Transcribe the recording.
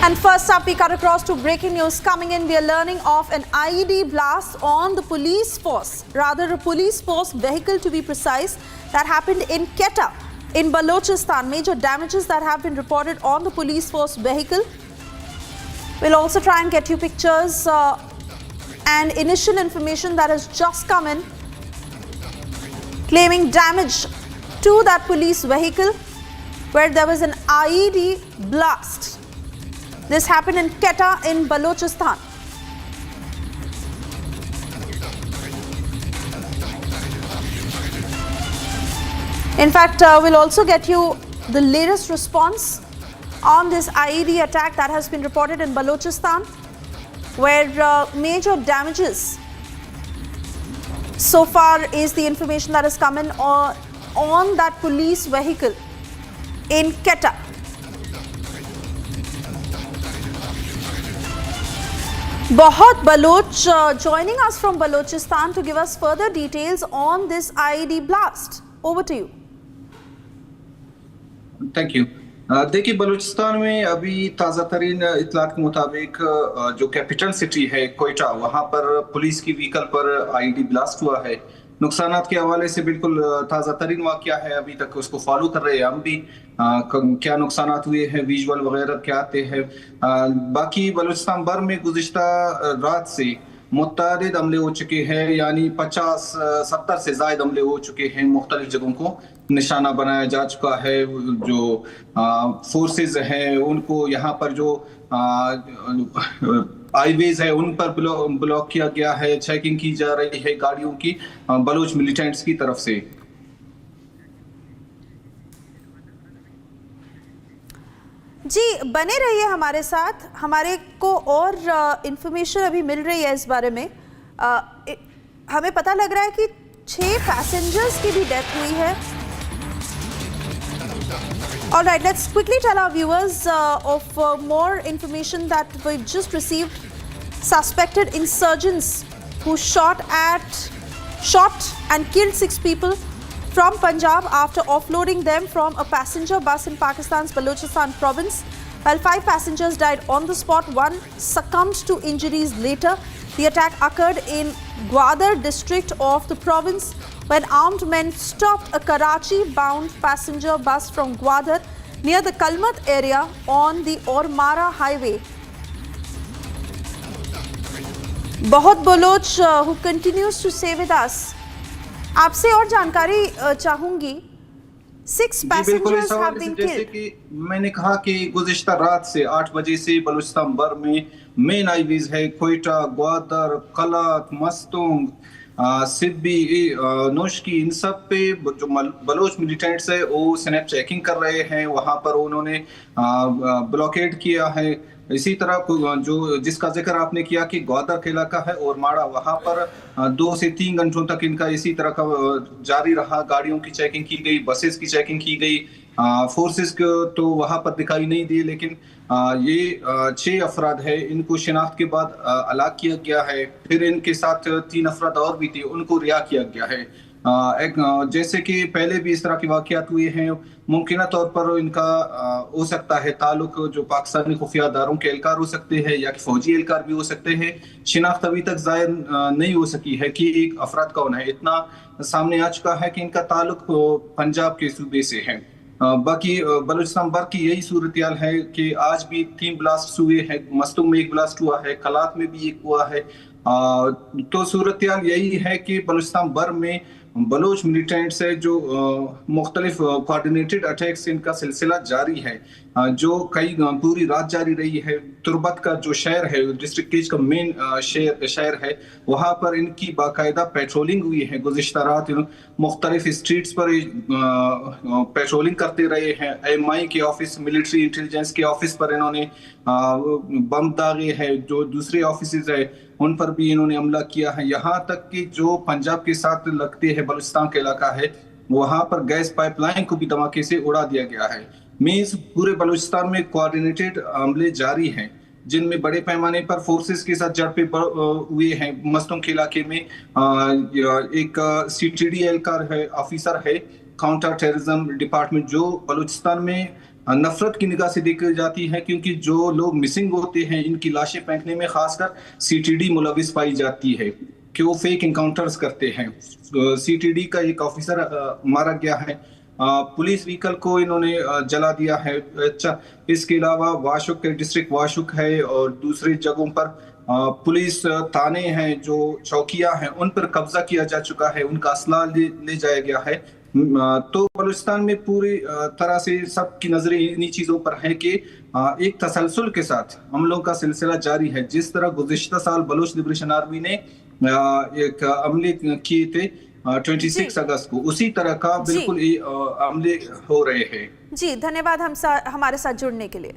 And first up, we cut across to breaking news coming in. We are learning of an IED blast on the police force, rather a police force vehicle to be precise, that happened in Quetta in Balochistan. Major damages that have been reported on the police force vehicle. We'll also try and get you pictures and initial information that has just come in, claiming damage to that police vehicle where there was an IED blast. This happened in Quetta in Balochistan. In fact, we'll also get you the latest response on this IED attack that has been reported in Balochistan, where major damages so far is the information that has come in on that police vehicle in Quetta. Bahut Baloch joining us from Balochistan to give us further details on this IED blast. Over to you. Thank you. देखिए बलूचिस्तान में अभी ताज़ा तरीन इतलात के मुताबिक जो capital city है कोयटा, वहाँ पर पुलिस की व्हीकल पर आईडी ब्लास्ट हुआ है। नुकसानात के हवाले से बिल्कुल ताज़ा तरीन वाक़या है, अभी तक उसको फॉलो कर रहे हैं हम भी। क्या नुकसानात हुए हैं, विजुअल वगैरह क्या आते हैं। बाकी बलूचिस्तान भर में गुज़िश्ता रात से मुतअद्दिद हमले हो चुके हैं, यानी 50-70 से ज़ायद हमले हो चुके हैं। मुख्तलिफ जगहों को निशाना बनाया जा चुका है। जो फोर्सेस हैं उनको यहाँ पर जो हाईवेज है उन पर ब्लॉक किया गया है, चेकिंग की जा रही है गाड़ियों की बलोच मिलिटेंट्स की तरफ से। जी बने रहिए हमारे साथ, हमारे को और इंफॉर्मेशन अभी मिल रही है इस बारे में। हमें पता लग रहा है कि 6 पैसेंजर्स की भी डेथ हुई है। All right, let's quickly tell our viewers of more information that we've just received. Suspected insurgents who shot and killed 6 people from Punjab after offloading them from a passenger bus in Pakistan's Balochistan province. While 5 passengers died on the spot, 1 succumbed to injuries later. The attack occurred in Gwadar district of the province when armed men stopped a Karachi-bound passenger bus from Gwadar near the Kalmat area on the Ormara highway. Bahut Baloch, who continues to stay with us, आपसे और जानकारी चाहूंगी। 6 passengers have been killed. जैसे कि मैंने कहा कि गुज़िश्ता रात से 8 बजे से बलूचिस्तान भर में मेन हाईवेज है कोयटा, ग्वादर, कलात, मस्तूंग, सिब्बी, नोशकी, इन सब पे जो बलोच मिलिटेंट्स है वो स्नैप चेकिंग कर रहे हैं। वहाँ पर उन्होंने ब्लॉकेड किया है। इसी तरह जो जिसका जिक्र आपने किया कि ग्वादर का इलाका है और माड़ा, वहाँ पर 2 से 3 घंटों तक इनका इसी तरह का जारी रहा। गाड़ियों की चेकिंग की गई, बसेस की चेकिंग की गई। फोर्सेस को तो वहाँ पर दिखाई नहीं दिए, लेकिन ये 6 अफराद है, इनको शिनाख्त के बाद अलाग किया गया है। फिर इनके साथ 3 अफराद और भी थे, उनको रिहा किया गया है। जैसे कि पहले भी इस तरह के वाक़यात हुए हैं, मुमकिन तौर पर इनका हो सकता है ताल्लुक जो पाकिस्तानी खुफिया अदारों के एहलकार हो सकते हैं या कि फौजी एहलकार भी हो सकते हैं। शिनाख्त अभी तक ज़ाहिर नहीं हो सकी है कि एक अफराद कौन है। इतना सामने आ चुका है कि इनका ताल्लुक पंजाब के सूबे से है। बाकी बलूचिस्तान भर की यही सूरत हाल है कि आज भी 3 ब्लास्ट हुए हैं। मस्तूंग में 1 ब्लास्ट हुआ है, कलात में भी 1 हुआ है। तो सूरत हाल यही है कि बलूचिस्तान भर में बलोच मिलिटेंट्स है जो मुख्तलिफ कोऑर्डिनेटेड अटैक्स इनका सिलसिला जारी है, जो कई पूरी रात जारी रही है। तुर्बत का जो शहर है, डिस्ट्रिक्ट केज का मेन शहर है, वहाँ पर इनकी बाकायदा पेट्रोलिंग हुई है। गुज़िश्ता रात मुख्तलिफ स्ट्रीट्स पर पेट्रोलिंग करते रहे हैं। MI के ऑफिस, मिलिट्री इंटेलिजेंस के ऑफिस पर इन्होंने बम दागे है। जो दूसरे ऑफिस है उन पर भी इन्होंने हमला किया है। यहाँ तक कि जो पंजाब के साथ लगते हैं बलूचिस्तान का इलाका है, वहाँ पर गैस पाइपलाइन को भी धमाके से उड़ा दिया गया है। मीन्स पूरे बलूचिस्तान में कोऑर्डिनेटेड हमले जारी हैं, जिनमें बड़े पैमाने पर फोर्सेस के साथ झड़पें हुए हैं। मस्तूंग के इलाके में एक CTD एहलकार है, ऑफिसर है काउंटर टेररिज्म डिपार्टमेंट, जो बलूचिस्तान में नफरत की निगाह से देखी जाती है, क्योंकि जो लोग मिसिंग होते हैं इनकी लाशें फेंकने में खासकर सीटीडी मुलविस पाई जाती है कि वो फेक इनकाउंटर्स करते हैं। सीटीडी का एक ऑफिसर मारा गया है, पुलिस व्हीकल को इन्होंने जला दिया है। अच्छा, इसके अलावा वाशुक डिस्ट्रिक्ट वाशुक है और दूसरी जगहों पर पुलिस थाने हैं, जो चौकियां हैं, उन पर कब्जा किया जा चुका है, उनका असला ले जाया गया है। तो बलूचिस्तान में पूरी तरह से सबकी नजरें इन्हीं चीजों पर हैं कि एक तसलसल के साथ हमलों का सिलसिला जारी है। जिस तरह गुज़िश्ता साल बलूच लिबरेशन आर्मी ने एक हमले किए थे 26 अगस्त को, उसी तरह का बिल्कुल हमले हो रहे हैं। जी, धन्यवाद हमारे साथ जुड़ने के लिए।